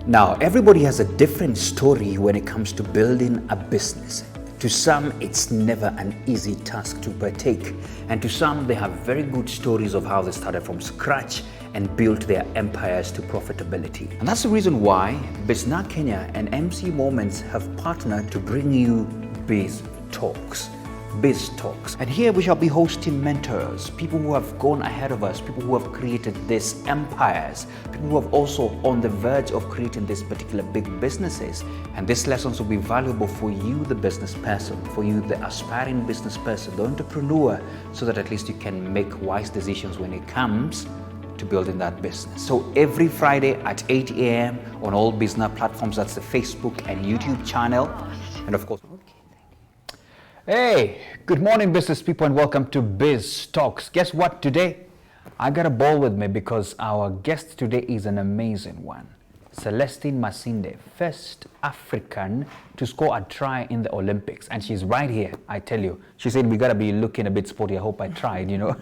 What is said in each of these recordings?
Now, everybody has a different story when it comes to building a business. To some, it's never an easy task to partake. And to some, they have very good stories of how they started from scratch and built their empires to profitability. And that's the reason why Bizna Kenya and MC Moments have partnered to bring you Biz Talks. Biz Talks. And here we shall be hosting mentors, people who have gone ahead of us, people who have created these empires, people who have also on the verge of creating these particular big businesses. And these lessons will be valuable for you, the business person, for you, the aspiring business person, the entrepreneur, so that at least you can make wise decisions when it comes to building that business. So every Friday at 8 a.m. on all business platforms, that's the Facebook and YouTube channel. And of course, hey, good morning business people and welcome to Biz Talks. Guess what today? I got a ball with me because our guest today is an amazing one. Celestine Masinde, first African to score a try in the Olympics. And she's right here, I tell you. She said we gotta be looking a bit sporty. I hope I tried, you know.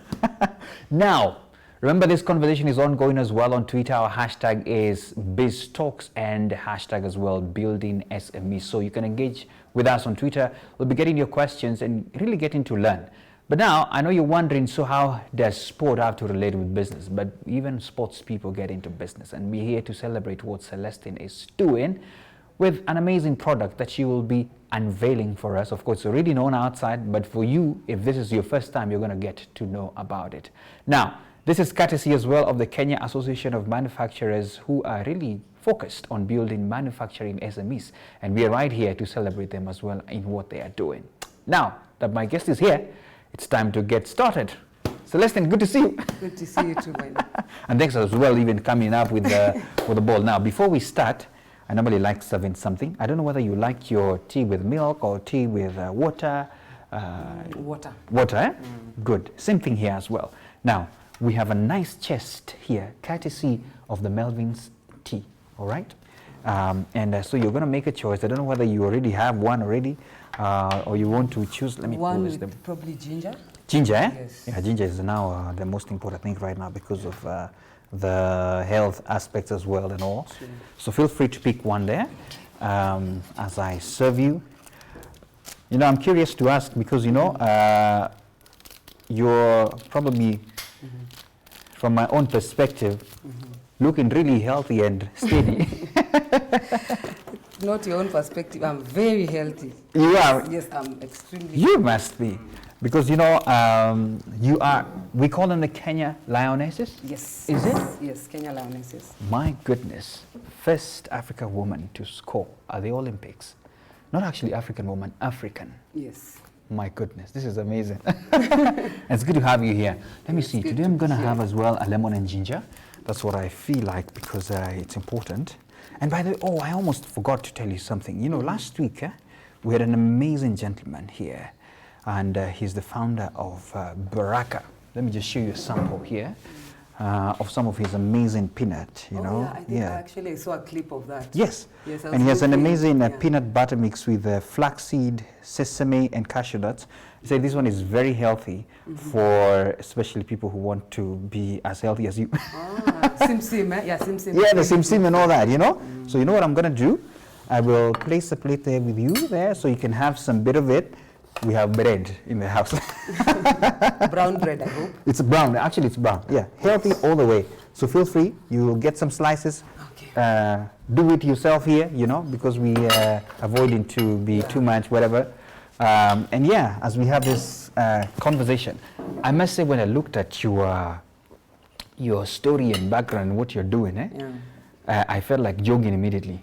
Now, remember this conversation is ongoing as well on Twitter. Our hashtag is Biz Talks and hashtag as well Building SMEs. So you can engage with us on Twitter. We'll be getting your questions and really getting to learn. But now, I know you're wondering, so how does sport have to relate with business? But even sports people get into business, and we're here to celebrate what Celestine is doing with an amazing product that she will be unveiling for us. Of course, it's already known outside, but for you, if this is your first time, you're gonna get to know about it. Now, this is courtesy as well of the Kenya Association of Manufacturers, who are really focused on building manufacturing SMEs. And we are right here to celebrate them as well in what they are doing. Now that my guest is here, it's time to get started. Celestine, good to see you. Good to see you too, man. And thanks as well even coming up with the ball. Now, before we start, I normally like serving something. I don't know whether you like your tea with milk or tea with water. Water. Water, eh? Good. Same thing here as well. Now, we have a nice chest here, courtesy of the Melvin's tea, all right? So you're going to make a choice. I don't know whether you already have one already or you want to choose. Let me one with with probably ginger. Ginger, eh? Yes. Yeah, ginger is now the most important thing right now because of the health aspects as well and all. Sure. So feel free to pick one there as I serve you. You know, I'm curious to ask because, you know, you're probably, from my own perspective, looking really healthy and steady. Not your own perspective. I'm very healthy. You are? Yes, I'm extremely. You must be. Because, you know, you are, we call them the Kenya Lionesses? Yes. Is it? Yes, Kenya Lionesses. My goodness. First African woman to score at the Olympics. Not actually African woman, African. Yes. My goodness, this is amazing. It's good to have you here. Let me see. Today I'm going to have as well a lemon and ginger. That's what I feel like because it's important. And by the way, oh, I almost forgot to tell you something. You know, last week we had an amazing gentleman here, and he's the founder of Baraka. Let me just show you a sample here of some of his amazing peanut, you know. Yeah, I think I actually saw a clip of that. Yes. Yes, And he has an amazing peanut butter mix with flaxseed, sesame, and cashew nuts. He said this one is very healthy for especially people who want to be as healthy as you. Sim Sim, eh? Yeah, Sim Sim. Yeah, the Sim Sim and all that, you know. So you know what I'm going to do? I will place a plate there with you there so you can have some bit of it. We have bread in the house. Brown bread, I hope. It's brown. Actually, it's brown. Yeah, healthy all the way. So feel free. You will get some slices. Okay. Do it yourself here, you know, because we avoiding to be too much, whatever. And yeah, as we have this conversation, I must say when I looked at your story and background and what you're doing, I felt like jogging immediately.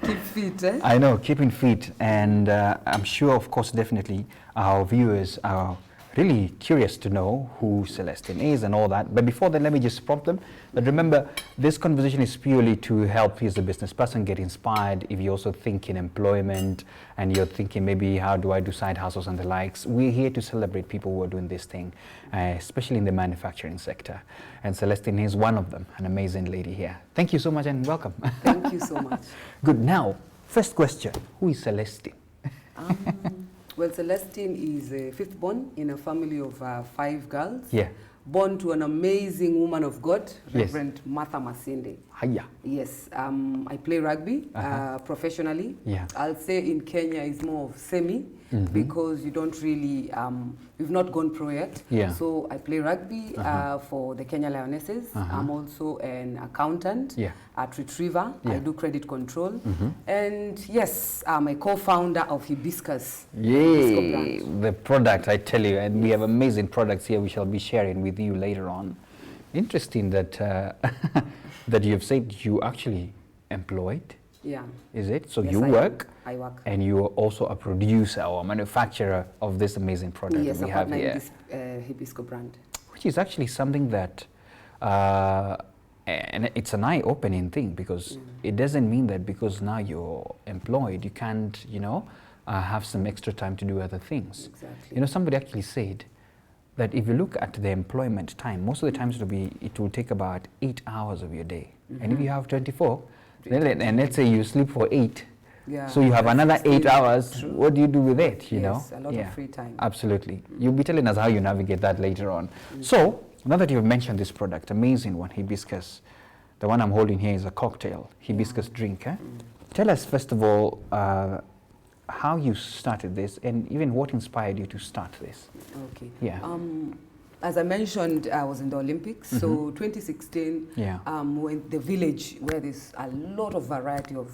Keep fit, eh? I know, keeping fit, and I'm sure, of course, definitely our viewers are really curious to know who Celestine is and all that. But before then, let me just prompt them. But remember, this conversation is purely to help you as a business person get inspired. If you're also thinking employment and you're thinking maybe how do I do side hustles and the likes, we're here to celebrate people who are doing this thing, especially in the manufacturing sector. And Celestine is one of them, an amazing lady here. Thank you so much and welcome. Thank you so much. Good. Now, first question, who is Celestine? Well, Celestine is a fifth born in a family of 5 girls. Yeah. born to an amazing woman of God, Yes. Reverend Martha Masinde. Hiya. Yes, I play rugby professionally. Yeah. I'll say in Kenya is more of semi because you don't really, we've not gone pro yet. Yeah. So I play rugby for the Kenya Lionesses. I'm also an accountant Yeah. at Retriever. Yeah. I do credit control. And yes, I'm a co-founder of Hibiscus. Hibisco Yay, brand. the product, I tell you, and we have amazing products here we shall be sharing with you later on. Interesting that that you've said you actually employed, Yeah. is it? So Yes, you I am. work, I work. and you are also a producer or a manufacturer of this amazing product Yes, that we a have partner in here, this Hibisco brand. which is actually something that, and it's an eye-opening thing because it doesn't mean that because now you're employed, you can't, have some extra time to do other things. Exactly. You know, somebody actually said that if you look at the employment time, most of the times it will take about 8 hours of your day. And if you have 24, and let's say you sleep for 8, Yeah, so you have that's another 8 still hours, true. what do you do with it, you know? Yes, a lot of free time. Absolutely. You'll be telling us how you navigate that later on. So, now that you've mentioned this product, amazing one, hibiscus, the one I'm holding here is a cocktail, hibiscus drink. Eh? Tell us, first of all, how you started this and even what inspired you to start this. Okay. Yeah. As I mentioned, I was in the Olympics. So 2016, Yeah. when the village where there's a lot of variety of,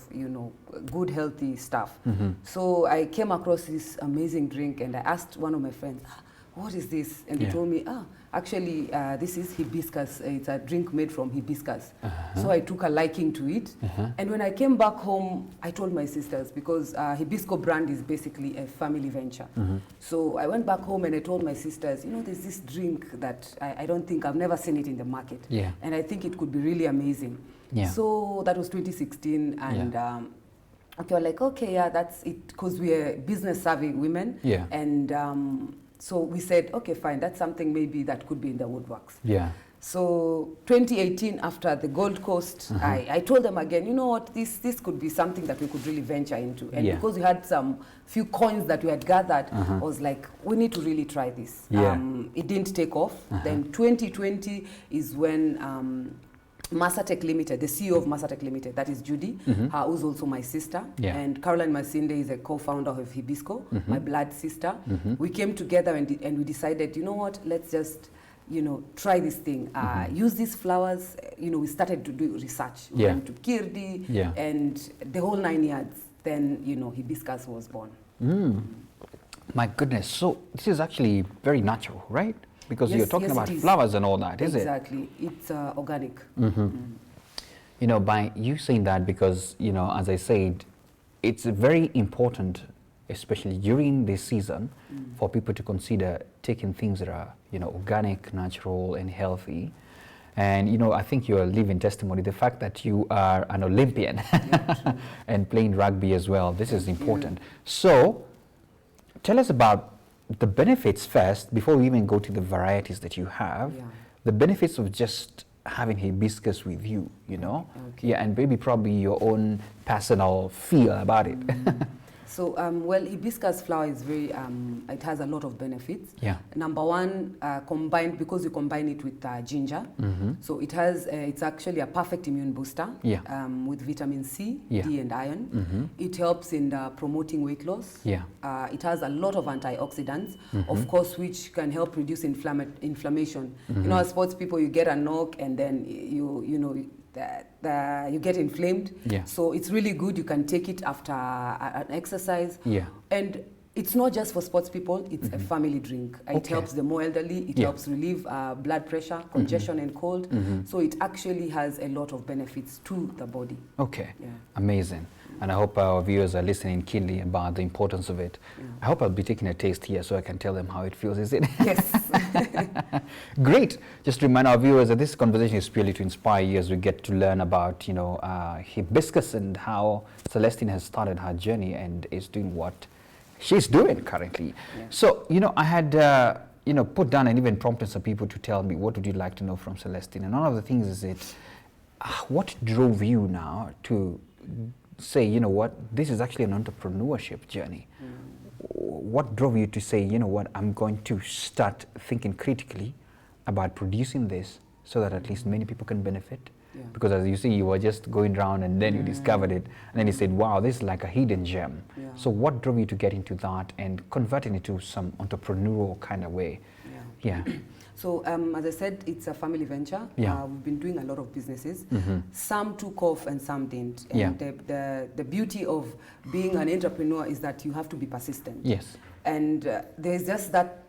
good, healthy stuff. So I came across this amazing drink and I asked one of my friends, what is this? And they Yeah. told me, actually, this is hibiscus. It's a drink made from hibiscus. So I took a liking to it. And when I came back home, I told my sisters because Hibisco brand is basically a family venture. So I went back home and I told my sisters, there's this drink that I don't think, I've never seen it in the market. Yeah. And I think it could be really amazing. Yeah. So that was 2016. And okay, we're like, okay, yeah, that's it. Because we're business savvy women. Yeah. And so we said, okay, fine, that's something maybe that could be in the woodworks. Yeah. So 2018, after the Gold Coast, I told them again, you know what, this could be something that we could really venture into. And Yeah. because we had some few coins that we had gathered, I was like, we need to really try this. Yeah. It didn't take off. Then 2020 is when Masatech Limited, the CEO of Masatech Limited, that is Judy, who's also my sister. Yeah. And Caroline Masinde is a co-founder of Hibisco, my blood sister. We came together and we decided, you know what, let's just, try this thing. Use these flowers. We started to do research. We Yeah. went to Kirdi Yeah. and the whole 9 yards. Then, Hibiscus was born. My goodness. So this is actually very natural, right? Because Yes, you're talking yes, about it is. flowers and all that, is it? Exactly. It's organic. By you saying that, because, as I said, it's very important, especially during this season, for people to consider taking things that are, organic, natural, and healthy. And, I think you're a living testimony. The fact that you are an Olympian and playing rugby as well, this is important. So, tell us about the benefits first, before we even go to the varieties that you have, the benefits of just having hibiscus with you, Okay. Yeah, and maybe probably your own personal feel about it. So, hibiscus flower is very, it has a lot of benefits. Yeah. Number one, because you combine it with ginger. So it has, it's actually a perfect immune booster. Yeah. With vitamin C, Yeah. D and iron. It helps in promoting weight loss. Yeah. It has a lot of antioxidants, of course, which can help reduce inflammation. As sports people, you get a knock and then you get inflamed. Yeah. So it's really good. You can take it after an exercise. Yeah. And it's not just for sports people. It's a family drink. It Okay. helps the more elderly. It Yeah. helps relieve blood pressure, congestion and cold. So it actually has a lot of benefits to the body. Okay, Yeah. amazing. And I hope our viewers are listening keenly about the importance of it. I hope I'll be taking a taste here so I can tell them how it feels, is it? Yes. Great. Just to remind our viewers that this conversation is purely to inspire you as we get to learn about, hibiscus and how Celestine has started her journey and is doing what she's doing currently. Yeah. So, I had, put down and even prompted some people to tell me, what would you like to know from Celestine? And one of the things is what drove you now to say, this is actually an entrepreneurship journey? What drove you to say, I'm going to start thinking critically about producing this so that at least many people can benefit? Yeah. Because as you see, you were just going around and then you discovered it, and then you said, wow, this is like a hidden gem. Yeah. So what drove you to get into that and converting it to some entrepreneurial kind of way? Yeah. Yeah. So as I said, it's a family venture. Yeah. We've been doing a lot of businesses. Mm-hmm. Some took off and some didn't. And the beauty of being an entrepreneur is that you have to be persistent. Yes. And there's just that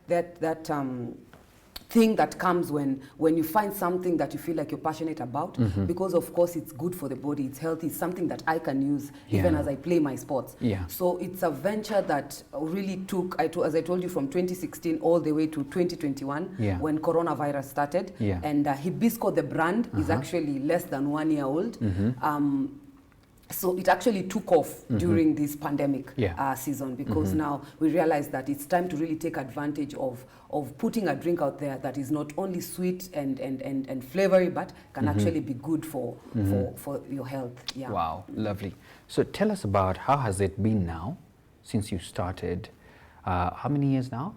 thing that comes when you find something that you feel like you're passionate about, because of course it's good for the body, it's healthy, it's something that I can use even as I play my sports. Yeah. So it's a venture that really took, as I told you, from 2016 all the way to 2021 when coronavirus started. Yeah. And Hibisco, the brand, is actually less than 1 year old. So it actually took off during this pandemic season, because now we realized that it's time to really take advantage of putting a drink out there that is not only sweet and flavory, but can actually be good for your health. Yeah. Wow, lovely. So tell us about how has it been now since you started? How many years now?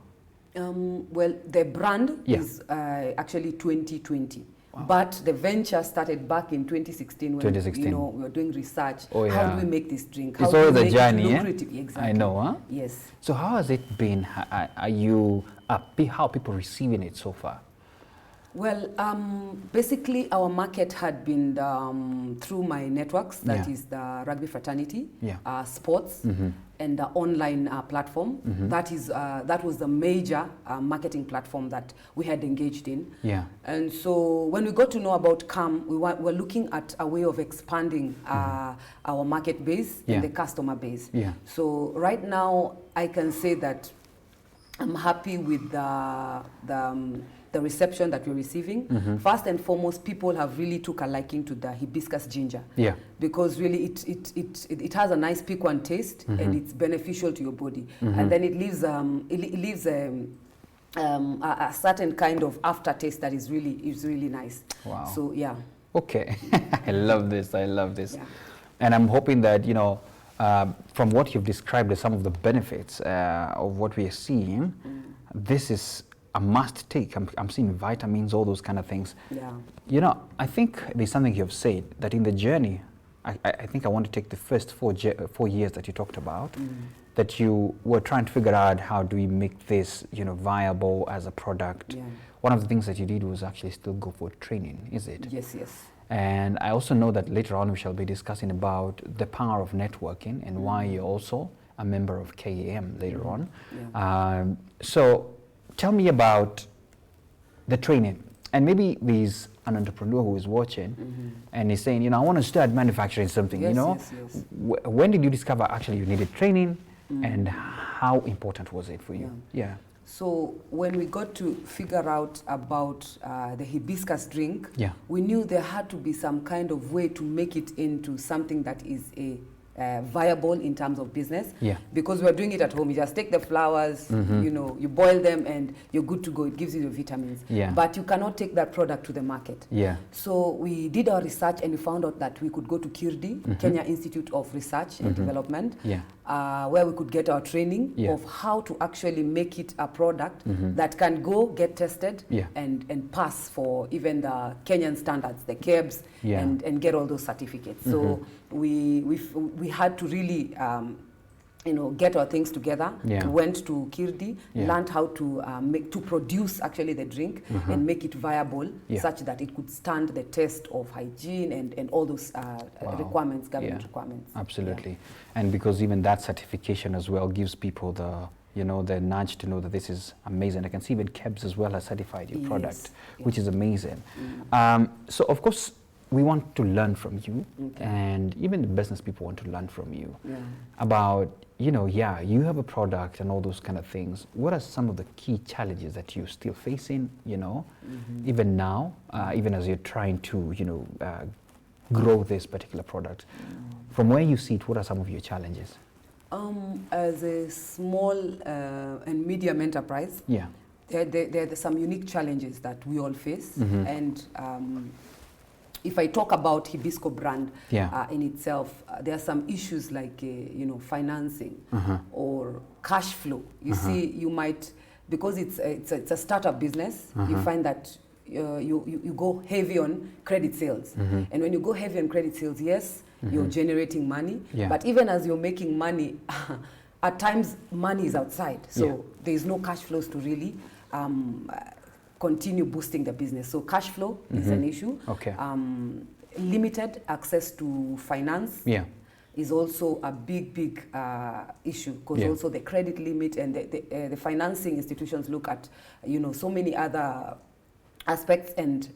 Well, the brand is actually 2020. Wow. But the venture started back in 2016 when we were doing research. How do we make this drink? How it's always do we a make journey, it lucrative? Exactly. I know, huh? Yes. So how has it been? Are you happy? How are people receiving it so far? Well, basically our market had been through my networks, that is the rugby fraternity, sports, and the online platform. That was the major marketing platform that we had engaged in. Yeah. And so when we got to know about CAM, we were looking at a way of expanding our market base and the customer base. Yeah. So right now I can say that I'm happy with the reception that we're receiving. First and foremost, people have really took a liking to the hibiscus ginger. Yeah. Because really it has a nice piquant taste and it's beneficial to your body. And then it leaves a certain kind of aftertaste that is really nice. Wow. So yeah. Okay. I love this. I love this. Yeah. And I'm hoping that, you know, from what you've described as some of the benefits of what we are seeing, this is a must take. I'm seeing vitamins, all those kind of things. Yeah. You know, I think there's something you've said that in the journey, I think I want to take the first 4 years that you talked about, that you were trying to figure out how do we make this, you know, viable as a product. Yeah. One of the things that you did was actually still go for training, is it? Yes, yes. And I also know that later on we shall be discussing about the power of networking and why you're also a member of KAM later on. Yeah. So tell me about the training, and maybe there's an entrepreneur who is watching and is saying, you know, I want to start manufacturing something. Yes, you know, yes. When did you discover actually you needed training, and how important was it for you? Yeah. So when we got to figure out about the hibiscus drink, we knew there had to be some kind of way to make it into something that is viable in terms of business, because we're doing it at home. You just take the flowers, you know, you boil them and you're good to go. It gives you the vitamins, but you cannot take that product to the market. So we did our research and we found out that we could go to KIRDI, Kenya Institute of Research and Development, where we could get our training of how to actually make it a product that can go get tested and pass for even the Kenyan standards, the KEBS, and get all those certificates. So we had to really you know, get our things together. We went to KIRDI, learned how to produce actually the drink and make it viable such that it could stand the test of hygiene and all those requirements, government requirements. Absolutely. And because even that certification as well gives people the, you know, the nudge to know that this is amazing. I can see even KEBS as well has certified your product, which is amazing. So of course, we want to learn from you, and even the business people want to learn from you about, you know, you have a product and all those kind of things. What are some of the key challenges that you're still facing, you know, even now, even as you're trying to, you know, grow this particular product? From where you see it, what are some of your challenges? As a small and medium enterprise, there are some unique challenges that we all face, and if I talk about Hibisco brand in itself, there are some issues like you know, financing or cash flow. You see, you might, because it's a startup business, you find that you go heavy on credit sales. And when you go heavy on credit sales, yes, you're generating money. Yeah. But even as you're making money, at times money is outside. So there's no cash flows to really continue boosting the business. So cash flow is an issue. Okay. Limited access to finance is also a big issue, because also the credit limit and the financing institutions look at, so many other aspects and,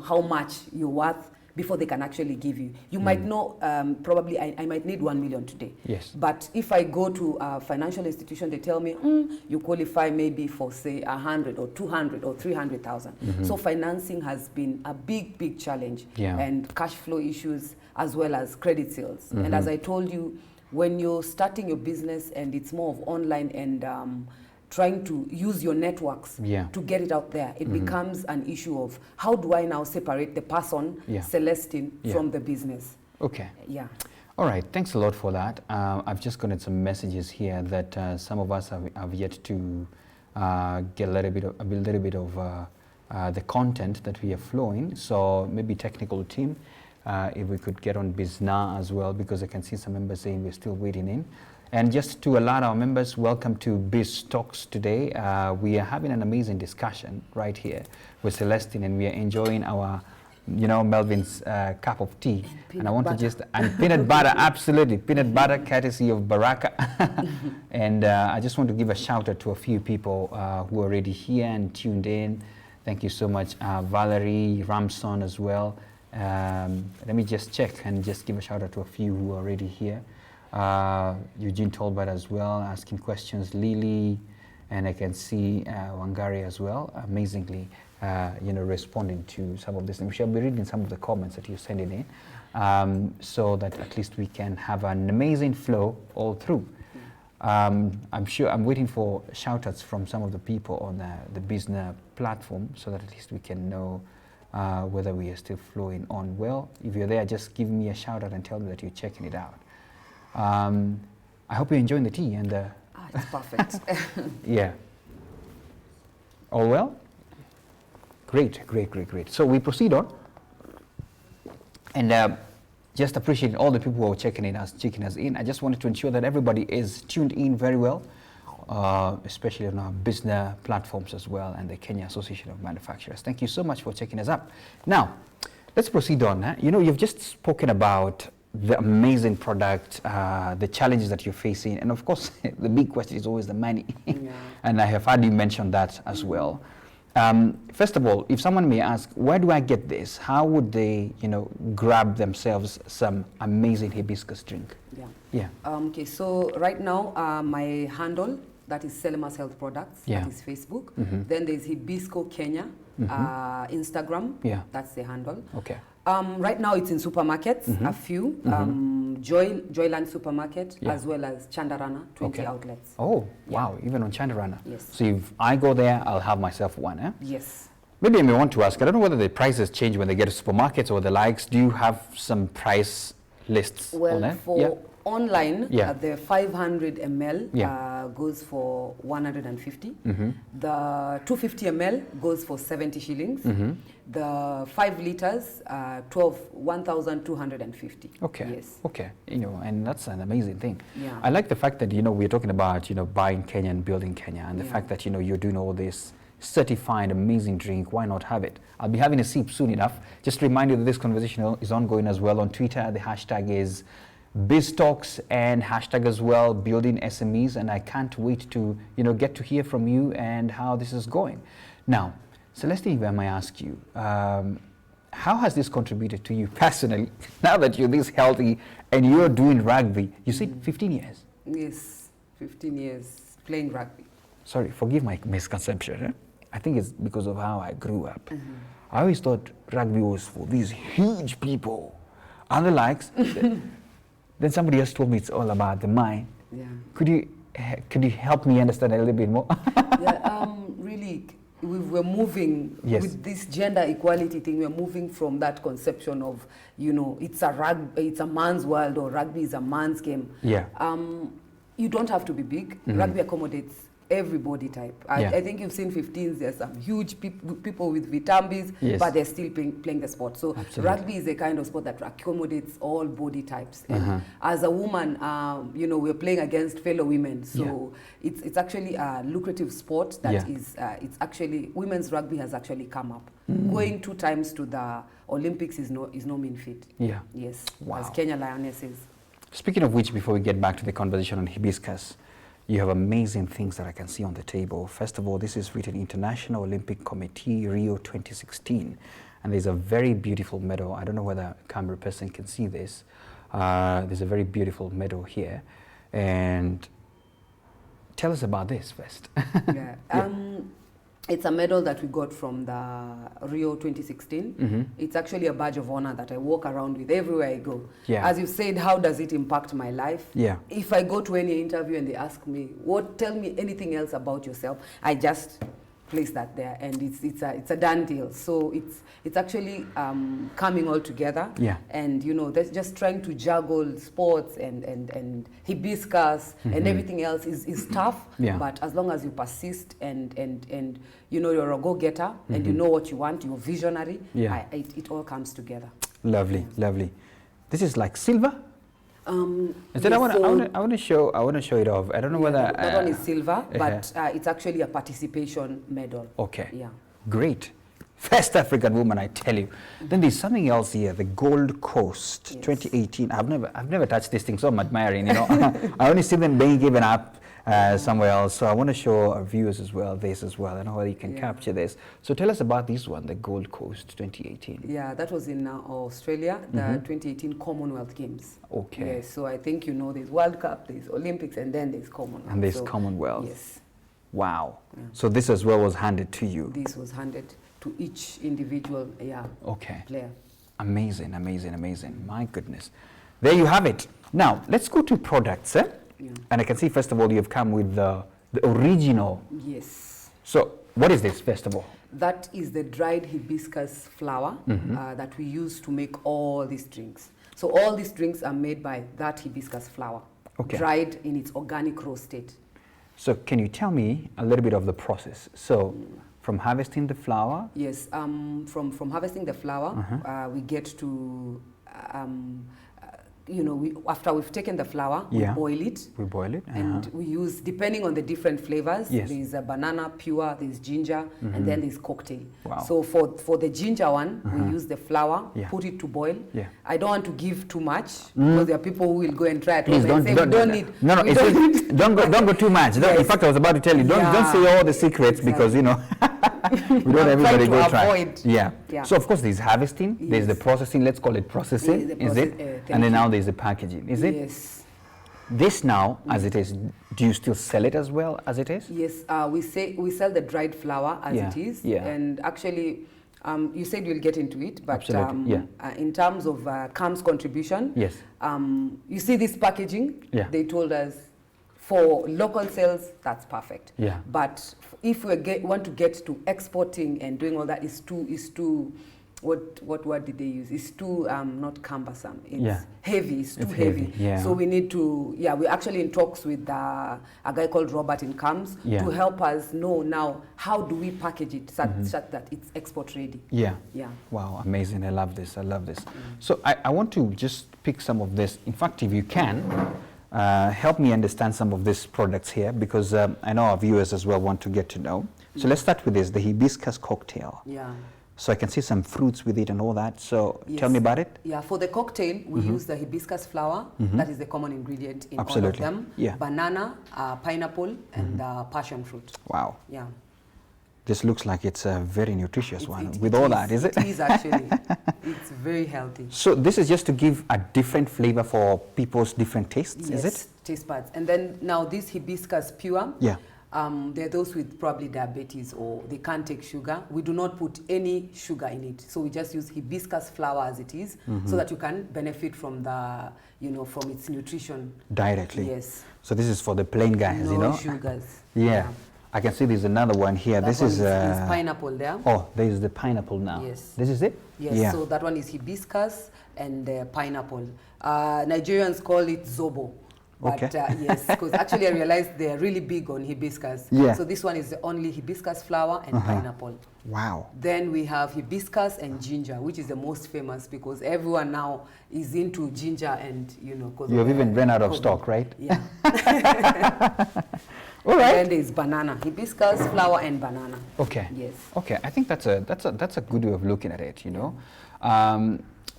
how much you're worth before they can actually give you. You might know, probably I might need 1 million today. Yes. But if I go to a financial institution, they tell me, you qualify maybe for, say, 100 or 200 or 300,000. So financing has been a big challenge. And cash flow issues as well as credit sales. And as I told you, when you're starting your business and it's more of online and trying to use your networks to get it out there, it becomes an issue of how do I now separate the person, Celestine, from the business. Okay. Yeah. All right. Thanks a lot for that. I've just gotten some messages here that some of us have yet to get a little bit of the content that we are flowing. So maybe technical team, if we could get on Bizna as well, because I can see some members saying we're still waiting in. And just to alert our members, welcome to Biz Talks today. We are having an amazing discussion right here with Celestine, and we are enjoying our, Melvin's cup of tea. And I want to and peanut butter, absolutely, peanut butter, courtesy of Baraka. And I just want to give a shout out to a few people who are already here and tuned in. Thank you so much, Valerie, Ramson as well. Let me just check and just give a shout out to a few who are already here. Eugene Tolbert as well, asking questions. Lily, and I can see Wangari as well, amazingly, responding to some of this. And we shall be reading some of the comments that you're sending in, so that at least we can have an amazing flow all through. I'm sure I'm waiting for shout-outs from some of the people on the business platform, so that at least we can know whether we are still flowing on well. If you're there, just give me a shout-out and tell me that you're checking it out. I hope you're enjoying the tea and the... it's perfect. Yeah. All well? Great. So we proceed on. And just appreciate all the people who are checking us in. I just wanted to ensure that everybody is tuned in very well, especially on our business platforms as well, and the Kenya Association of Manufacturers. Thank you so much for checking us up. Now, let's proceed on. You've just spoken about the amazing product, the challenges that you're facing, and of course the big question is always the money. And I have heard you mention that as well. First of all, if someone may ask, where do I get this? How would they, grab themselves some amazing hibiscus drink? Okay, so right now my handle, that is Selemas Health Products, that is Facebook. Then there's Hibisco Kenya, Instagram, that's the handle. Okay. Right now it's in supermarkets, a few, Joyland Supermarket, as well as Chandarana, 20 outlets. Oh, wow, even on Chandarana. Yes. So if I go there, I'll have myself one, eh? Yes. Maybe I may want to ask, I don't know whether the prices change when they get to supermarkets or the likes. Do you have some price lists on there? For online, the 500 ml goes for 150. The 250 ml goes for 70 shillings. The 5 liters, 1,250. Okay. Yes. Okay. And that's an amazing thing. Yeah. I like the fact that, we're talking about, buying Kenya and building Kenya, and the fact that, you're doing all this certified amazing drink. Why not have it? I'll be having a sip soon enough. Just to remind you that this conversation is ongoing as well on Twitter. The hashtag is BizTalks, and hashtag as well building SMEs, and I can't wait to get to hear from you and how this is going. Now, Celestine, if I may ask you, how has this contributed to you personally now that you're this healthy and you're doing rugby? You said 15 years? Yes, 15 years playing rugby. Sorry, forgive my misconception. Eh? I think it's because of how I grew up. I always thought rugby was for these huge people and the likes. Then somebody else told me it's all about the mind. Yeah. Could you help me understand a little bit more? Really, we're moving with this gender equality thing. We're moving from that conception of, it's a man's world, or rugby is a man's game. Yeah. You don't have to be big. Rugby accommodates every body type. Yeah. I think you've seen 15s. There's some huge people with vitambis, Yes. but they're still playing the sport. So Absolutely. rugby is a kind of sport that accommodates all body types. And as a woman, you know, we're playing against fellow women. So it's actually a lucrative sport that is, it's actually, women's rugby has actually come up. Going 2 times to the Olympics is no mean feat. Yeah. Yes. Wow. As Kenya Lionesses. Speaking of which, before we get back to the conversation on hibiscus, you have amazing things that I can see on the table. First of all, this is written International Olympic Committee, Rio 2016. And there's a very beautiful medal. I don't know whether a camera person can see this. There's a very beautiful medal here. And tell us about this first. Yeah. It's a medal that we got from the Rio 2016. It's actually a badge of honor that I walk around with everywhere I go. Yeah. As you said, how does it impact my life? Yeah. If I go to any interview and they ask me, tell me anything else about yourself, I just place that there, and it's a done deal. So it's actually coming all together. Yeah. And you know, that's just trying to juggle sports and hibiscus and everything else is tough. Yeah. But as long as you persist and you know you're a go-getter and you know what you want, you're visionary, Yeah. it all comes together. Lovely, lovely. This is like silver? Instead, yes, I want to show it off. I don't know whether that one is silver, but it's actually a participation medal. Okay. Yeah. Great. First African woman, I tell you. Then there's something else here, the Gold Coast 2018. I've never touched this thing, so I'm admiring, you know. I only see them being given up somewhere else. So I want to show our viewers as well, this as well. I don't know whether you can capture this. So tell us about this one, the Gold Coast 2018. Yeah, that was in Australia, the 2018 Commonwealth Games. Okay. Yeah, so I think you know there's World Cup, there's Olympics, and then there's Commonwealth. And there's Commonwealth. Yes. Wow. Yeah. So this as well was handed to you. This was handed to each individual player. Amazing, amazing, amazing. My goodness. There you have it. Now, let's go to products. Yeah. And I can see, first of all, you've come with the original. Yes. So what is this, first of all? That is the dried hibiscus flower that we use to make all these drinks. So all these drinks are made by that hibiscus flower, dried in its organic raw state. So can you tell me a little bit of the process? So from harvesting the flower? Yes, from harvesting the flower, we get to, you know, after we've taken the flower, we boil it. We boil it. And we use, depending on the different flavors, there's a banana pure, there's ginger, and then there's cocktail. Wow. So for the ginger one, we use the flour, put it to boil. Yeah. I don't want to give too much, because there are people who will go and try it. Please don't need. No, don't go too much. Yes. In fact, I was about to tell you, don't say all the secrets because, you know, we don't everybody go try. Yeah. So of course there's harvesting, there's the processing, let's call it processing, is it? And then now there's the packaging, is it? Yes. This now, as it is, do you still sell it as well as it is? Yes, we sell the dried flour as it is. Yeah. And actually, you said we'll get into it, but in terms of CAM's contribution, yes. You see this packaging, they told us for local sales, that's perfect. Yeah. But if we want to get to exporting and doing all that, is too what word did they use? It's too not cumbersome. It's heavy. It's too heavy. Yeah. So we need to we're actually in talks with a guy called Robert in CAMS to help us know now how do we package it such that it's export ready. Yeah. Wow, amazing. I love this. So I want to just pick some of this. In fact, if you can, help me understand some of these products here, because I know our viewers as well want to get to know. So let's start with this, the hibiscus cocktail. Yeah. So I can see some fruits with it and all that. So tell me about it. Yeah, for the cocktail, we use the hibiscus flower. That is the common ingredient in all of them. Yeah. Banana, pineapple, and passion fruit. Wow. Yeah. This looks like it's a very nutritious one with all that, is it? It is actually. It's very healthy. So this is just to give a different flavor for people's different tastes, is it? Taste buds. And then now this hibiscus pure. Yeah. There are those with probably diabetes or they can't take sugar. We do not put any sugar in it. So we just use hibiscus flower as it is so that you can benefit from the, from its nutrition. Directly. Yes. So this is for the plain guys, No sugars. Yeah. I can see there's another one here. This is pineapple there. Oh, there is the pineapple now. Yes. This is it? Yes. Yeah. So that one is hibiscus and pineapple. Nigerians call it zobo. But Okay. yes, because actually I realized they are really big on hibiscus. Yeah. So this one is the only hibiscus flower and pineapple. Wow. Then we have hibiscus and ginger, which is the most famous because everyone now is into ginger and, you know, because You've even run out of stock, right? Yeah. All right. Then there's banana, hibiscus, flower, and banana. Okay. Yes. Okay. I think that's a good way of looking at it. You know,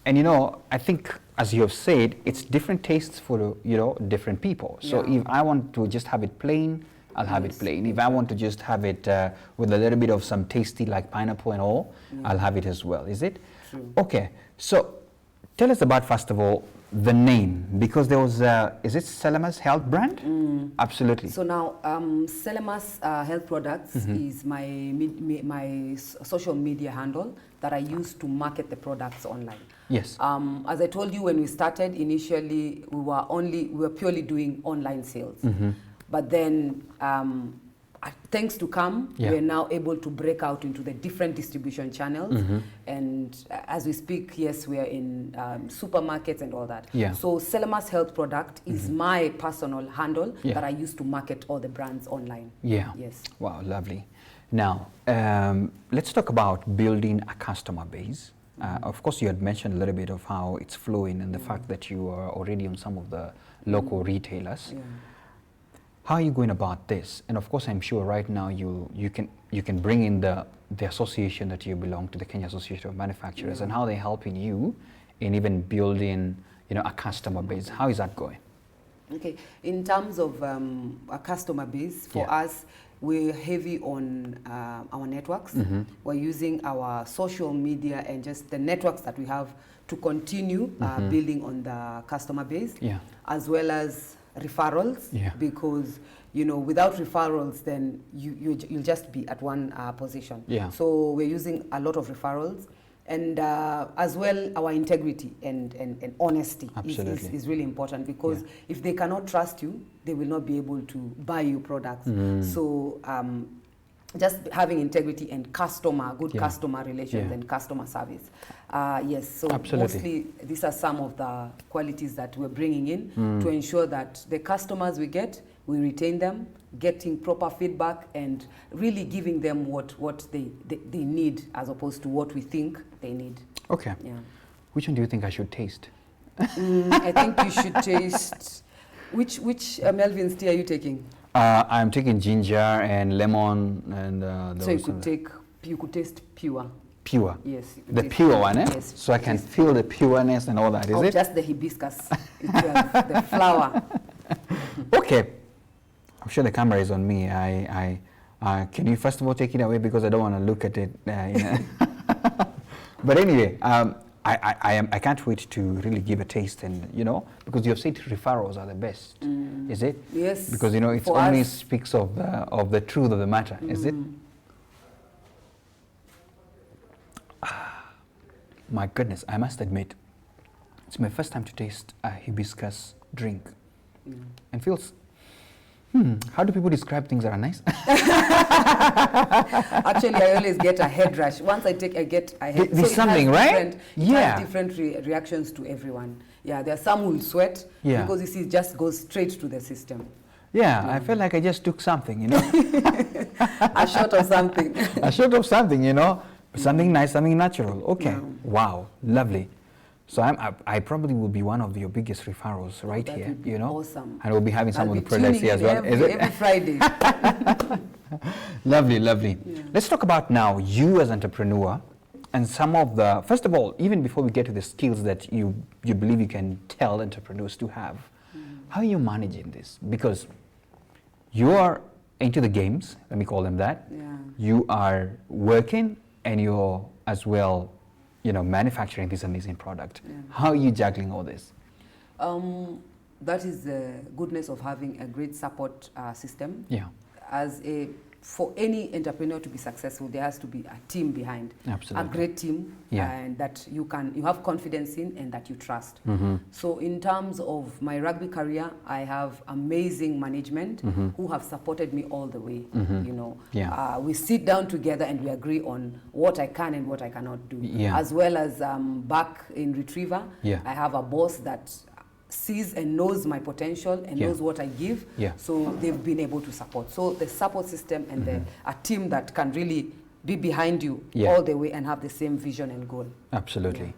and you know, I think as you have said, it's different tastes for different people. So Yeah. if I want to just have it plain, I'll have it Yes, plain. If I want to just have it with a little bit of some tasty like pineapple and all, I'll have it as well. Is it? True. Okay. So tell us about, first of all, the name, because there was is it Selema's health brand? Absolutely. So now, Selema's Health Products is my social media handle that I use to market the products online. Yes. As I told you when we started, initially we were purely doing online sales. But then, thanks to CAM, Yeah. we're now able to break out into the different distribution channels. And as we speak, yes, we are in supermarkets and all that. Yeah. So Selema's Health Product is my personal handle Yeah. that I use to market all the brands online. Yeah. Yes. Wow, lovely. Now, let's talk about building a customer base. Of course, you had mentioned a little bit of how it's flowing and the fact that you are already on some of the local retailers. Yeah. How are you going about this? And of course, I'm sure right now you can bring in the association that you belong to, the Kenya Association of Manufacturers, and how they're helping you in even building, a customer base. How is that going? Okay, in terms of a customer base, for us, we're heavy on our networks. We're using our social media and just the networks that we have to continue building on the customer base, as well as referrals, because without referrals, then you'll just be at one position. So we're using a lot of referrals. And as well, our integrity and honesty is really important, because if they cannot trust you, they will not be able to buy you products. So just having integrity and good customer relations and customer service. Yes, so mostly these are some of the qualities that we're bringing in to ensure that the customers we get, we retain them, getting proper feedback and really giving them what they need as opposed to what we think they need. Okay. Yeah. Which one do you think I should taste? I think you should taste... Which Melvin's tea are you taking? I'm taking ginger and lemon and... so you could taste pure. Pure? Yes. The pure one, eh? Yes. So I can feel the pureness and all that, is it? Just the hibiscus, the flower. Okay. I'm sure the camera is on me. Can you first of all take it away, because I don't want to look at it. But anyway, I can't wait to really give a taste, and because you have said referrals are the best, is it? Yes. Because it only speaks of the truth of the matter, is it? My goodness, I must admit, it's my first time to taste a hibiscus drink, and feels. How do people describe things that are nice? Actually, I always get a head rush. Once I get a head rush. There's something, right? It has different reactions to everyone. Yeah, there are some who will sweat because it just goes straight to the system. Yeah, I felt like I just took something, A shot of something. A shot of something, something nice, something natural. Okay, wow, lovely. So I probably will be one of your biggest referrals right here, Awesome. And we'll be having some of the products here as well. Every Friday. Lovely, lovely. Yeah. Let's talk about now you as an entrepreneur and some of the, first of all, even before we get to the skills that you believe you can tell entrepreneurs to have, how are you managing this? Because you are into the games, let me call them that. Yeah. You are working and you're as well manufacturing this amazing product. Yeah. How are you juggling all this? That is the goodness of having a great support system. Yeah. For any entrepreneur to be successful, there has to be a team behind. Absolutely. A great team, and that you have confidence in and that you trust. So in terms of my rugby career, I have amazing management who have supported me all the way. We sit down together and we agree on what I can and what I cannot do. As well as back in Retriever, I have a boss that sees and knows my potential and knows what I give. So they've been able to support. So the support system and a team that can really be behind you all the way and have the same vision and goal. Absolutely.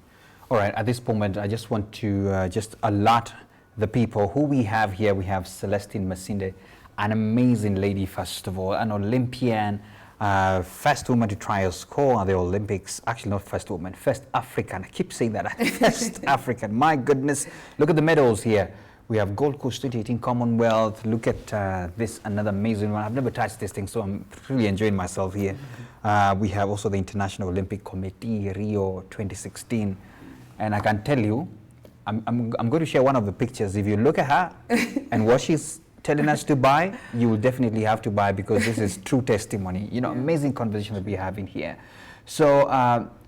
All right, at this moment, I just want to just alert the people who we have here. We have Celestine Masinde, an amazing lady, first of all, an Olympian, first woman to try a score at the Olympics. Actually, not first woman, first African. I keep saying that, first African. My goodness, look at the medals here. We have Gold Coast 2018 Commonwealth. Look at this, another amazing one. I've never touched this thing, so I'm really enjoying myself here. We have also the International Olympic Committee, Rio 2016. And I can tell you, I'm going to share one of the pictures. If you look at her and what she's telling us to buy, you will definitely have to buy, because this is true testimony. You know, amazing conversation that we're having here. So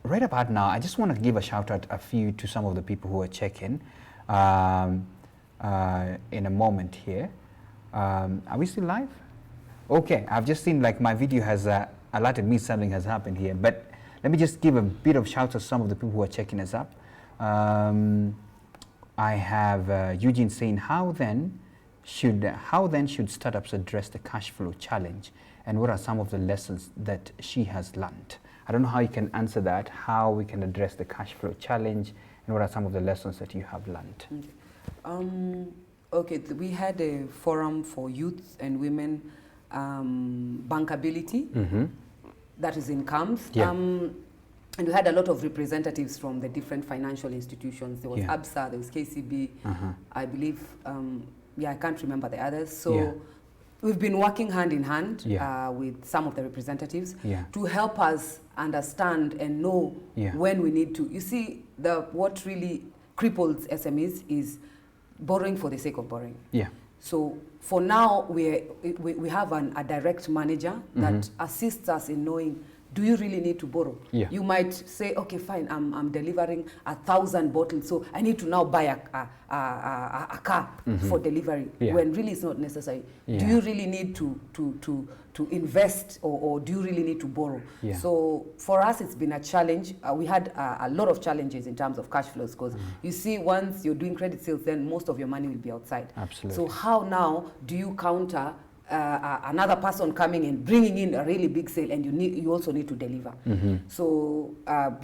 right about now, I just want to give a shout out to some of the people who are checking in a moment here. Are we still live? Okay, I've just seen like my video has alerted me something has happened here, but let me just give a bit of shout out to some of the people who are checking us up. I have Eugene saying, how then should startups address the cash flow challenge, and what are some of the lessons that she has learned? I don't know how you can answer that, how we can address the cash flow challenge, and what are some of the lessons that you have learned? Okay, we had a forum for youth and women bankability, that is in CAMS. And we had a lot of representatives from the different financial institutions. There was ABSA, there was KCB, I believe, I can't remember the others. So we've been working hand in hand with some of the representatives to help us understand and know when we need to. You see, what really cripples SMEs is borrowing for the sake of borrowing. So for now, we have a direct manager that assists us in knowing, do you really need to borrow? You might say, okay, fine, I'm delivering 1,000 bottles, so I need to now buy a car for delivery, when really it's not necessary. Do you really need to invest, or do you really need to borrow? So for us, it's been a challenge. We had a lot of challenges in terms of cash flows, because you see, once you're doing credit sales, then most of your money will be outside. So how now do you counter another person coming and bringing in a really big sale, and you also need to deliver? So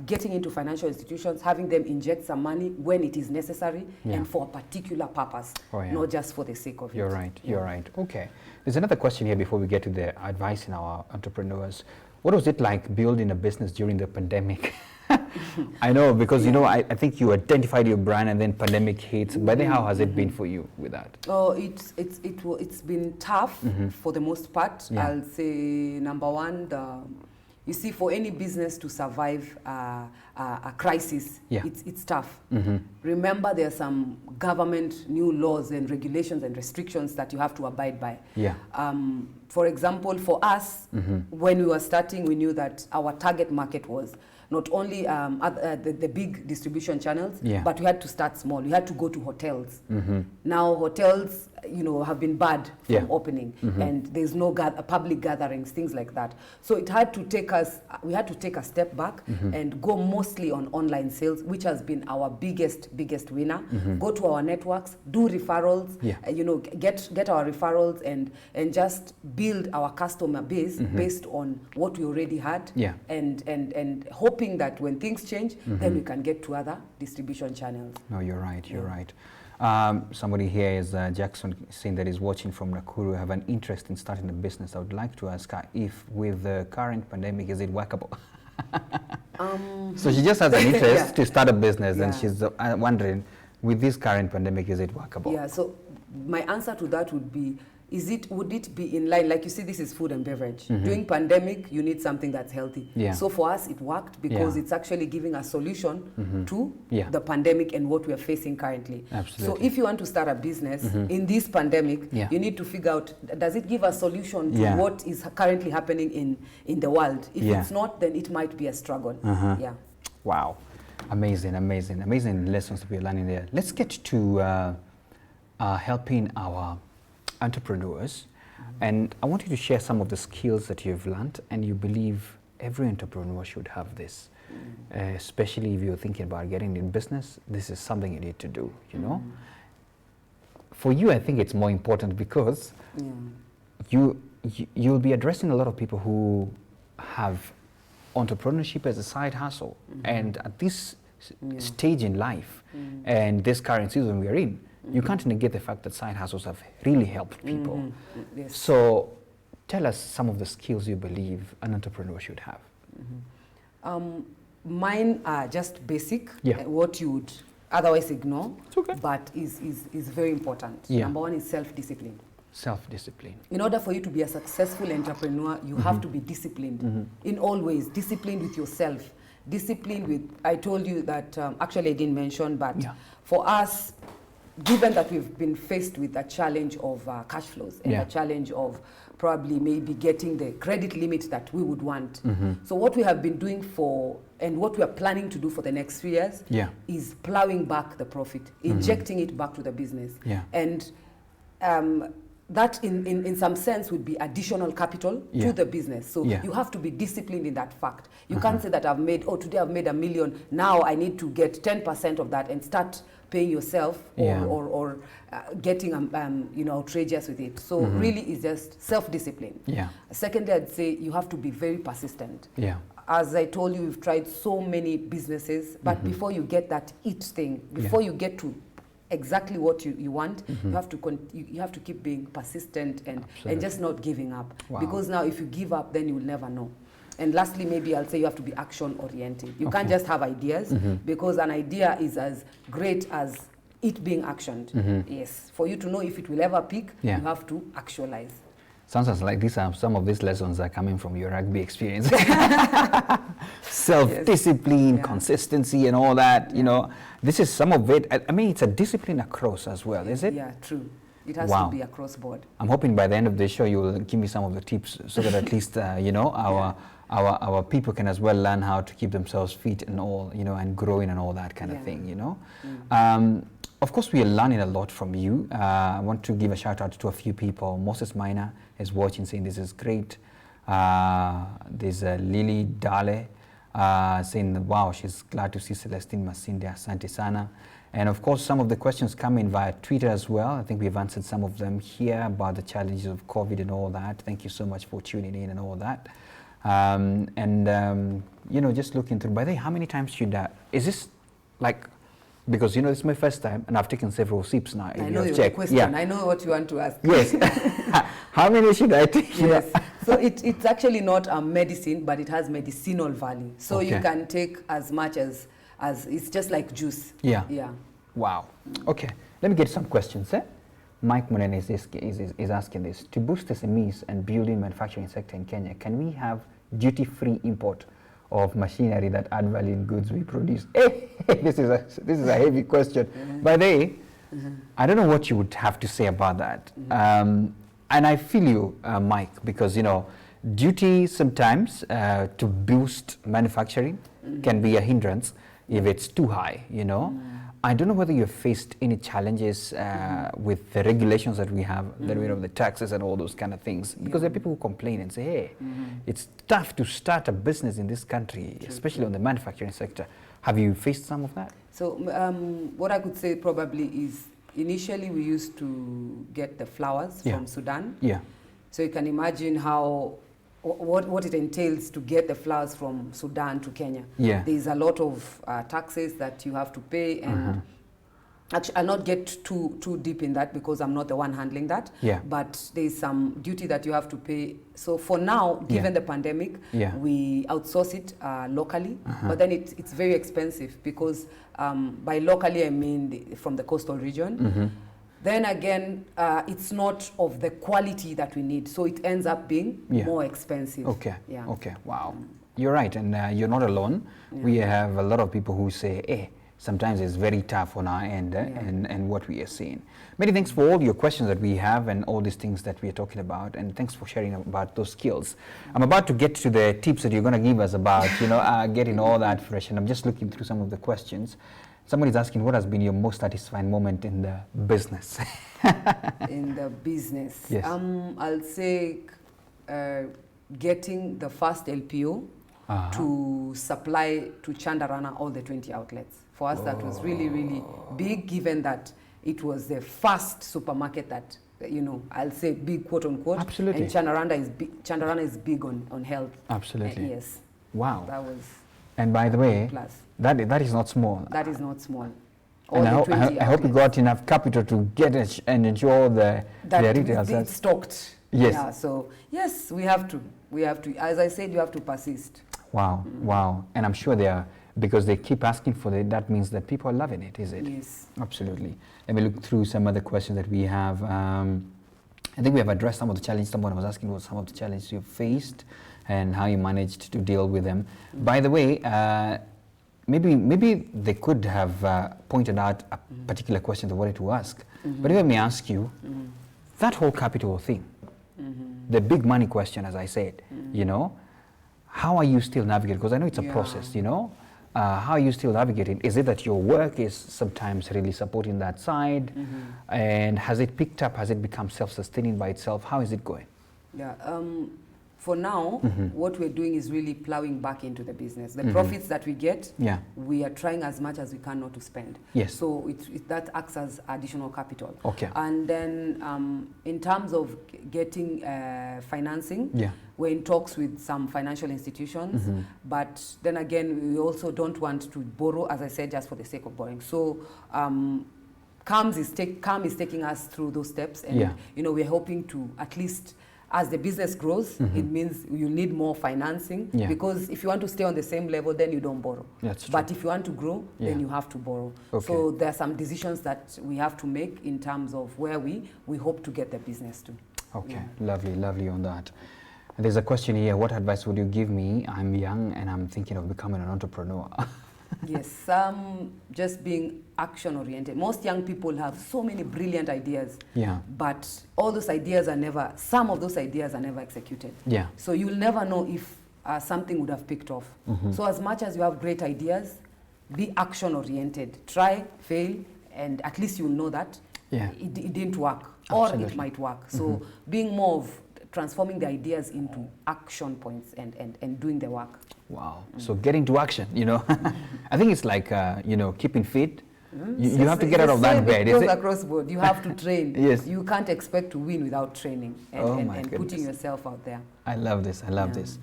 getting into financial institutions, having them inject some money when it is necessary and for a particular purpose, not just for the sake of it. You're right, you're right. Okay. There's another question here before we get to the advice in our entrepreneurs. What was it like building a business during the pandemic? I know, because you know, I think you identified your brand and then pandemic hits. But then how has it been for you with that? Oh, it's been tough for the most part. I'll say, number one, you see, for any business to survive a crisis, it's tough. Remember, there are some government new laws and regulations and restrictions that you have to abide by. For example, for us, when we were starting, we knew that our target market was not only the big distribution channels, but we had to start small. We had to go to hotels. Now hotels, you know, have been barred from opening, and there's no public gatherings, things like that. So it had to take us, we had to take a step back and go mostly on online sales, which has been our biggest winner. Go to our networks, do referrals, you know, get our referrals and just build our customer base based on what we already had, and hoping that when things change, then we can get to other distribution channels. No, you're right, you're right. Somebody here is Jackson, saying that he's watching from Nakuru, have an interest in starting a business. I would like to ask her if with the current pandemic, is it workable? So she just has an interest to start a business, and she's wondering, with this current pandemic, is it workable? Yeah, so my answer to that would be, would it be in line? Like you see, this is food and beverage. During pandemic, you need something that's healthy. So for us, it worked because it's actually giving a solution to the pandemic and what we are facing currently. So if you want to start a business in this pandemic, you need to figure out, does it give a solution to what is currently happening in the world? If it's not, then it might be a struggle. Wow. Amazing, amazing, amazing lessons that we're learning there. Let's get to helping our entrepreneurs, and I want you to share some of the skills that you've learned and you believe every entrepreneur should have this, especially if you're thinking about getting in business. This is something you need to do, you know. For you, I think it's more important because you'll be addressing a lot of people who have entrepreneurship as a side hustle. And at this stage in life and this current season we're in, you can't negate the fact that side hustles have really helped people. Yes. So tell us some of the skills you believe an entrepreneur should have. Mine are just basic, Yeah. what you would otherwise ignore, It's okay. but is very important. Yeah. Number one is self-discipline. Self-discipline. In order for you to be a successful entrepreneur, you have to be disciplined in all ways. Disciplined with yourself. Disciplined with, I told you that, actually I didn't mention, but for us, given that we've been faced with a challenge of cash flows and a challenge of probably maybe getting the credit limit that we would want. So what we have been doing and what we are planning to do for the next 3 years is plowing back the profit, injecting it back to the business. And that in some sense would be additional capital to the business. So you have to be disciplined in that fact. You can't say that today I've made $1 million, now I need to get 10% of that and start paying yourself or getting outrageous with it. So really it's just self-discipline. Secondly, I'd say you have to be very persistent. As I told you, we've tried so many businesses, but before you get that thing, before you get to exactly what you want, you have to keep being persistent and just not giving up. Because now if you give up, then you will never know. And lastly, maybe I'll say you have to be action oriented. You can't just have ideas, because an idea is as great as it being actioned. Yes, for you to know if it will ever peak, you have to actualize. Sounds like some of these lessons are coming from your rugby experience. Self-discipline, consistency and all that, you know. This is some of it. I mean, it's a discipline across as well, is it? Yeah, true. It has to be across board. I'm hoping by the end of the show you will give me some of the tips so that at least, our people can as well learn how to keep themselves fit and all, and growing and all that kind of thing, Of course, we are learning a lot from you. I want to give a shout out to a few people. Moses Minor is watching, saying this is great. There's Lily Dale saying, wow, she's glad to see Celestine Masinde. Asante sana. And of course, some of the questions come in via Twitter as well. I think we've answered some of them here about the challenges of COVID and all that. Thank you so much for tuning in and all that. Just looking through, by the way, how many times should is this like, because this is my first time and I've taken several sips now. I know your question. I know what you want to ask. Yes. How many should I take? Yes. So it's actually not a medicine, but it has medicinal value. So you can take as much as it's just like juice. Yeah. Wow. Okay. Let me get some questions. Mike Munene is asking this. To boost SMEs and building manufacturing sector in Kenya, can we have duty-free import of machinery that add value in goods we produce? This is a heavy question. By the way, I don't know what you would have to say about that. And I feel you, Mike, because duty sometimes to boost manufacturing can be a hindrance if it's too high. I don't know whether you've faced any challenges with the regulations that we have, the taxes and all those kind of things, because there are people who complain and say, hey, it's tough to start a business in this country, especially on the manufacturing sector. Have you faced some of that? So what I could say probably is, initially we used to get the flowers from Sudan. So you can imagine what it entails to get the flowers from Sudan to Kenya. There's a lot of taxes that you have to pay, and actually I'll not get too deep in that because I'm not the one handling that. But there's some duty that you have to pay. So for now, given the pandemic, we outsource it locally, but then it's very expensive because by locally I mean from the coastal region. Then again, it's not of the quality that we need, so it ends up being more expensive. Okay. Wow. You're right, and you're not alone. We have a lot of people who say, sometimes it's very tough on our end, and what we are seeing. Many thanks for all your questions that we have and all these things that we are talking about, and thanks for sharing about those skills. I'm about to get to the tips that you're going to give us about, getting all that fresh, and I'm just looking through some of the questions. Somebody's asking, what has been your most satisfying moment in the business? In the business? Yes. I'll say getting the first LPO to supply to Chandarana all the 20 outlets. For us, that was really, really big, given that it was the first supermarket that, I'll say big, quote unquote. Absolutely. And Chandarana is big on health. Absolutely. Yes. Wow. That was. And by the way, plus. that is not small. That is not small. And I hope you got enough capital to get it and ensure the retail that stocked. Yes. Yeah. So yes, we have to. As I said, you have to persist. Wow. Wow. And I'm sure they are, because they keep asking for it. That means that people are loving it, is it? Yes. Absolutely. Let me look through some other questions that we have. I think we have addressed some of the challenges. Someone was asking what some of the challenges you faced and how you managed to deal with them. By the way, maybe they could have pointed out a particular question they wanted to ask. But let me ask you, that whole capital thing, the big money question, as I said, how are you still navigating? Because I know it's a process, how are you still navigating? Is it that your work is sometimes really supporting that side? And has it picked up? Has it become self-sustaining by itself? How is it going? Yeah. For now, what we're doing is really plowing back into the business. The profits that we get, we are trying as much as we can not to spend. Yes. So that acts as additional capital. Okay. And then in terms of getting financing, we're in talks with some financial institutions. But then again, we also don't want to borrow, as I said, just for the sake of borrowing. So CAM is taking us through those steps. And, we're hoping to at least, as the business grows, it means you need more financing, because if you want to stay on the same level, then you don't borrow. That's true. But if you want to grow, then you have to borrow. Okay. So there are some decisions that we have to make in terms of where we hope to get the business to. Okay, lovely on that. And there's a question here, what advice would you give me? I'm young and I'm thinking of becoming an entrepreneur. Yes, just being action-oriented. Most young people have so many brilliant ideas, but all those ideas some of those ideas are never executed. Yeah. So you'll never know if something would have picked off. So as much as you have great ideas, be action-oriented. Try, fail, and at least you'll know that it didn't work, or it might work. So being more of transforming the ideas into action points and doing the work. Wow. So getting to action, I think it's like, keeping fit. You have to get out of that bed. It goes across board. You have to train. Yes. You can't expect to win without training and goodness. putting yourself out there. I love this. this.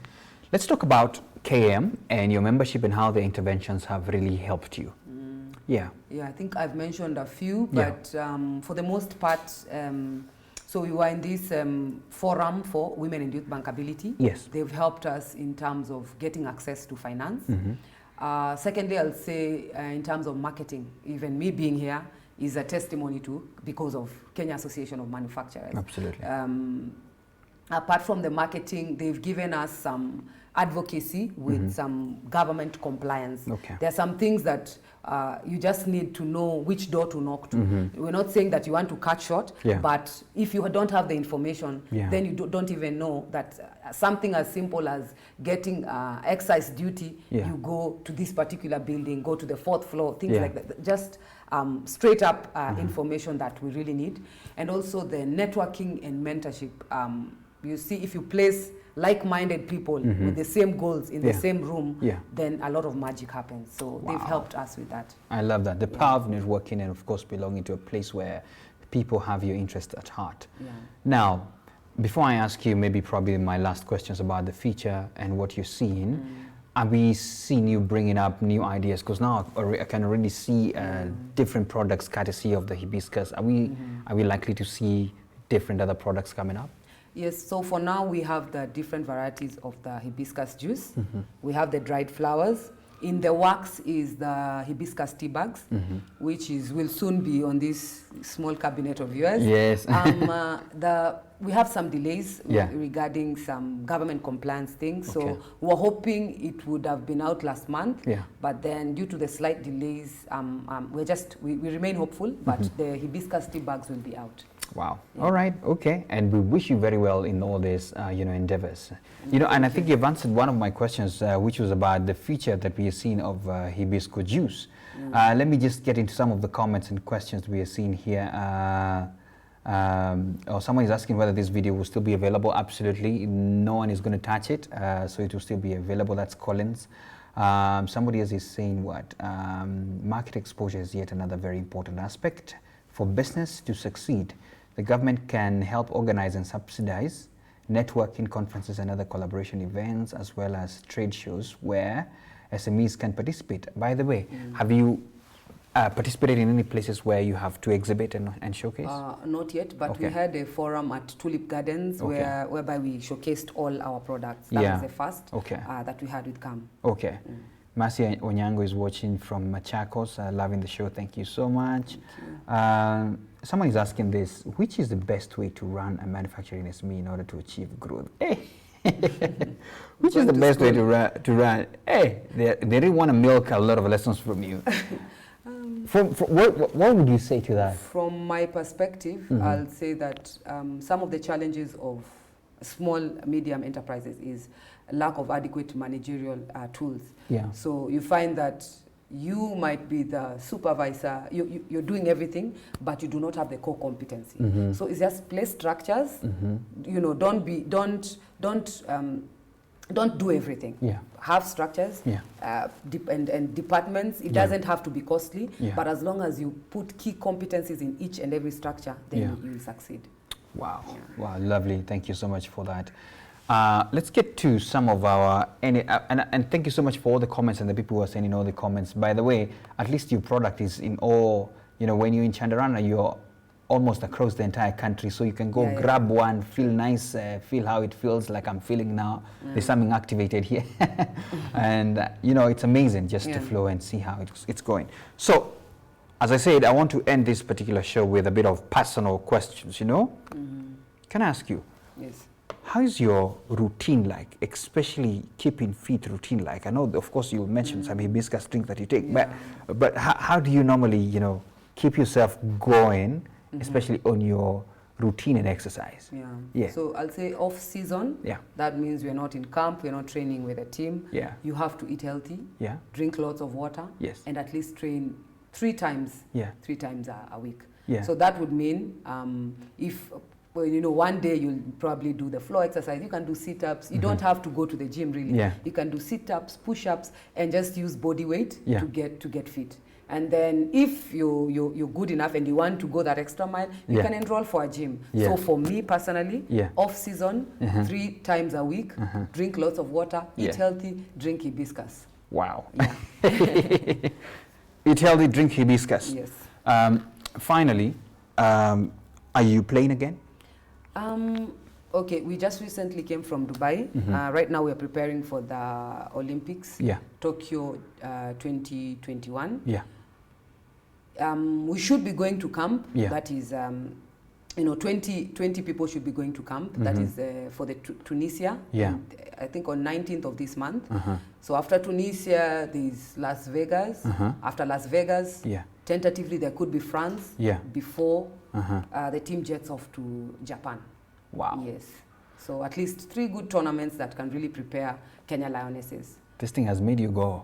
Let's talk about KM and your membership and how the interventions have really helped you. Yeah, I think I've mentioned a few, but for the most part, so we were in this forum for women and youth bankability. Yes. They've helped us in terms of getting access to finance. Secondly, I'll say in terms of marketing, even me being here is a testimony because of Kenya Association of Manufacturers. Absolutely. Apart from the marketing, they've given us some advocacy with some government compliance. Okay. There are some things that you just need to know which door to knock to. We're not saying that you want to cut short, but if you don't have the information, then you don't even know that something as simple as getting excise duty, you go to this particular building, go to the 4th floor, things like that. Just straight up information that we really need. And also the networking and mentorship. You see, if you place like-minded people with the same goals in the same room, then a lot of magic happens. So they've helped us with that. I love that. The power of networking and, of course, belonging to a place where people have your interest at heart. Now, before I ask you, maybe probably my last questions about the future and what you're seeing, are we seeing you bringing up new ideas? Because now I can already see different products courtesy of the hibiscus. Are we likely to see different other products coming up? Yes, so for now we have the different varieties of the hibiscus juice. We have the dried flowers. In the works is the hibiscus tea bags, which will soon be on this small cabinet of yours. Yes. We have some delays regarding some government compliance things. So we're hoping it would have been out last month. But then due to the slight delays, we remain hopeful, but the hibiscus tea bags will be out. Wow. All right. Okay. And we wish you very well in all these, endeavors. And I think you've answered one of my questions, which was about the feature that we are seeing of hibiscus juice. Let me just get into some of the comments and questions we are seeing here. Someone is asking whether this video will still be available. Absolutely. No one is going to touch it. So it will still be available. That's Collins. Somebody else is saying what? Market exposure is yet another very important aspect For business to succeed, the government can help organize and subsidize networking conferences and other collaboration events, as well as trade shows where SMEs can participate. By the way, have you participated in any places where you have to exhibit and showcase? Not yet, but we had a forum at Tulip Gardens whereby we showcased all our products. That was the first that we had with CAM. Okay. Marcia Onyango is watching from Machakos, loving the show. Thank you so much. Someone is asking this: which is the best way to run a manufacturing SME in order to achieve growth? Hey. Which is the best way to run? Hey, they really want to milk a lot of lessons from you. What would you say to that? From my perspective, I'll say that some of the challenges of small, medium enterprises is lack of adequate managerial tools. So you find that you might be the supervisor, you're doing everything, but you do not have the core competency. So it's just place structures. You know, don't do everything. Have structures and departments. It doesn't have to be costly, but as long as you put key competencies in each and every structure, then you will succeed. Wow, wow, lovely. Thank you so much for that. Let's get to some of our, and thank you so much for all the comments and the people who are sending all the comments. By the way, at least your product is in all, you know, when you're in Chandarana, you're almost across the entire country, so you can go grab one, feel nice, feel how it feels like I'm feeling now. There's something activated here. And, you know, it's amazing just to flow and see how it's going. So, as I said, I want to end this particular show with a bit of personal questions, you know? Can I ask you? Yes. How is your routine like, especially keeping fit routine like? I know, of course, you mentioned some hibiscus drink that you take, but how do you normally, you know, keep yourself going, especially on your routine and exercise? So I'll say off season. That means we're not in camp, we're not training with a team. You have to eat healthy. Drink lots of water. And at least train 3 times. 3 times a week. So that would mean if, well, you know, one day you'll probably do the floor exercise. You can do sit-ups. You don't have to go to the gym really. You can do sit-ups, push-ups, and just use body weight to get fit. And then if you're good enough and you want to go that extra mile, you can enroll for a gym. So for me personally, off season, 3 times a week, drink lots of water, eat healthy, drink hibiscus. Wow. Eat healthy, drink hibiscus. Yes. Finally, are you playing again? Okay, we just recently came from Dubai. Right now we are preparing for the Olympics, Tokyo 2021. We should be going to camp. That is, you know, 20 people should be going to camp. That is for the Tunisia. I think on 19th of this month. So after Tunisia, there's Las Vegas. After Las Vegas, tentatively there could be France before the team jets off to Japan. Wow. Yes. So at least 3 good tournaments that can really prepare Kenya Lionesses. This thing has made you go.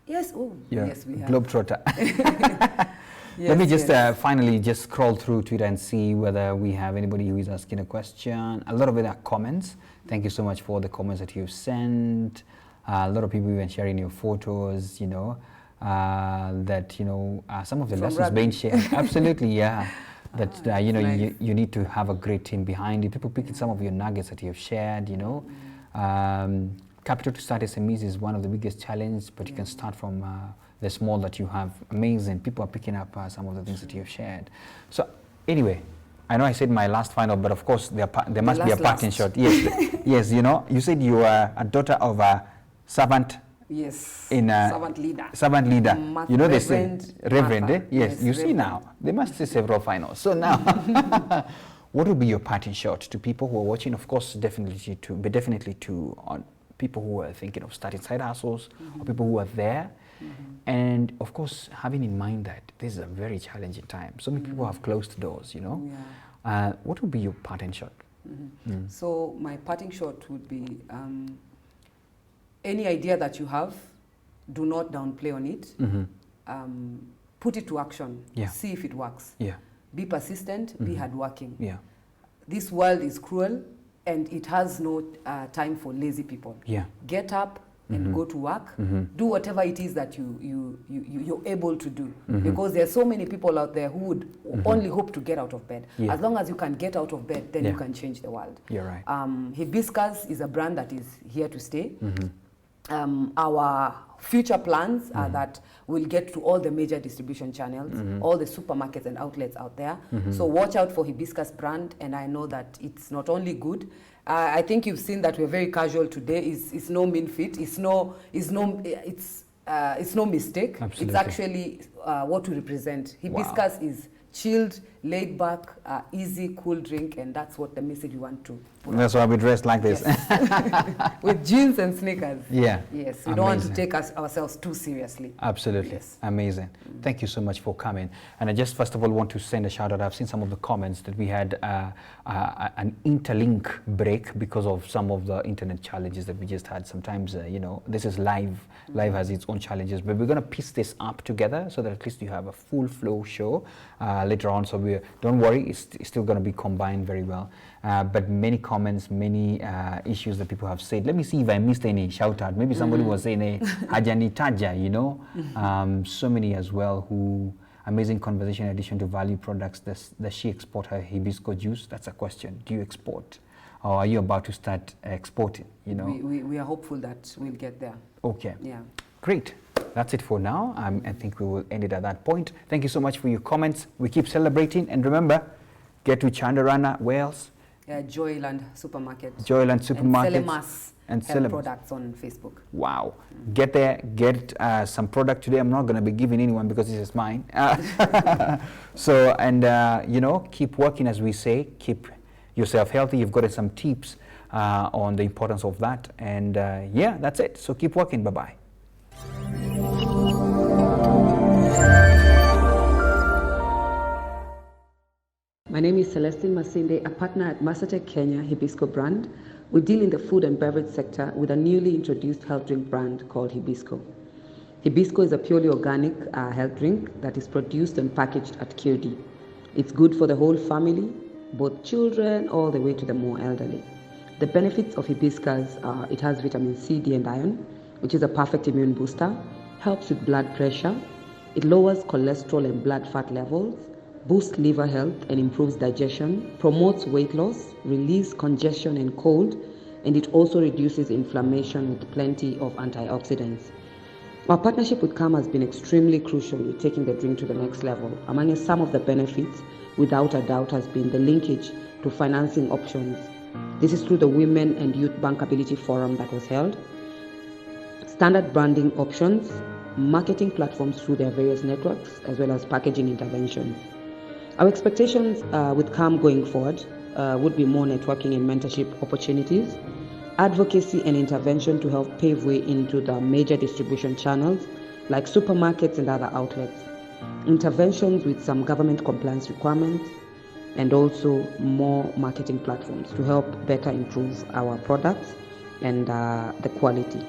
Yes. Oh, yes, we have. Globetrotter. Let me just finally just scroll through Twitter and see whether we have anybody who is asking a question. A lot of it are comments. Thank you so much for the comments that you've sent. A lot of people even sharing your photos, you know, that, you know, some of the lessons being shared. Absolutely, that, you know, you need to have a great team behind you. People picking some of your nuggets that you've shared, you know. Capital to start SMEs is one of the biggest challenges, but you can start from the small that you have. Amazing. People are picking up some of the things that you have shared. So anyway, I know I said my last final, but of course there must be a parting shot. Yes, yes, you know, you said you are a daughter of a servant. Yes, servant leader. Servant leader. You know, they say Reverend. Yes, you see now, they must say several finals. So now, what would be your parting shot to people who are watching? Of course, definitely to on people who are thinking of starting side hustles, or people who are there, and of course, having in mind that this is a very challenging time. So many people have closed doors. You know, what would be your parting shot? So my parting shot would be. Any idea that you have, do not downplay on it. Put it to action. See if it works. Be persistent. Be hardworking. This world is cruel, and it has no time for lazy people. Get up, and go to work. Do whatever it is that you're able to do. Because there are so many people out there who would only hope to get out of bed. As long as you can get out of bed, then you can change the world. You're right. Hibiscus is a brand that is here to stay. Our future plans are that we'll get to all the major distribution channels, all the supermarkets and outlets out there. So watch out for Hibiscus brand, and I know that it's not only good. I think you've seen that we're very casual today. It's no mean feat. It's no mistake. Absolutely. It's actually what we represent. Hibiscus is chilled, laid back, easy, cool drink, and that's what the message we want to put. That's why we dressed like this. Yes. With jeans and sneakers. Yeah. Yes, we don't want to take ourselves too seriously. Absolutely. Yes. Amazing. Thank you so much for coming. And I just first of all want to send a shout out. I've seen some of the comments that we had an interlink break because of some of the internet challenges that we just had. Sometimes, this is live. Live has its own challenges, but we're going to piece this up together so that at least you have a full flow show later on. So don't worry, it's still going to be combined very well. But many comments, many issues that people have said. Let me see if I missed any shout out. Maybe somebody was saying Hajani Taja, so many as well who amazing conversation in addition to value products. Does she export her hibisco juice? That's a question. Do you export? Or are you about to start exporting? We are hopeful that we'll get there. Okay. Yeah. Great. That's it for now. I think we will end it at that point. Thank you so much for your comments. We keep celebrating. And remember, get to Chandarana. Where else? Joyland Supermarket. Joyland Supermarket. And Selemas products on Facebook. Wow. Get there, get some product today. I'm not going to be giving anyone because this is mine. So, and, keep working as we say. Keep yourself healthy. You've got some tips on the importance of that. And yeah, that's it. So keep working. Bye-bye. My name is Celestine Masinde, a partner at Masatec Kenya Hibisco brand. We deal in the food and beverage sector with a newly introduced health drink brand called Hibisco. Hibisco is a purely organic health drink that is produced and packaged at QD. It's good for the whole family, both children all the way to the more elderly. The benefits of Hibiscus are it has vitamin C, D, and iron, which is a perfect immune booster, helps with blood pressure, it lowers cholesterol and blood fat levels, boosts liver health and improves digestion, promotes weight loss, relieves congestion and cold, and it also reduces inflammation with plenty of antioxidants. Our partnership with CAM has been extremely crucial with taking the drink to the next level. Among some of the benefits, without a doubt, has been the linkage to financing options. This is through the Women and Youth Bankability Forum that was held, standard branding options, marketing platforms through their various networks, as well as packaging interventions. Our expectations with CAM going forward would be more networking and mentorship opportunities, advocacy and intervention to help pave way into the major distribution channels like supermarkets and other outlets, interventions with some government compliance requirements, and also more marketing platforms to help better improve our products and the quality.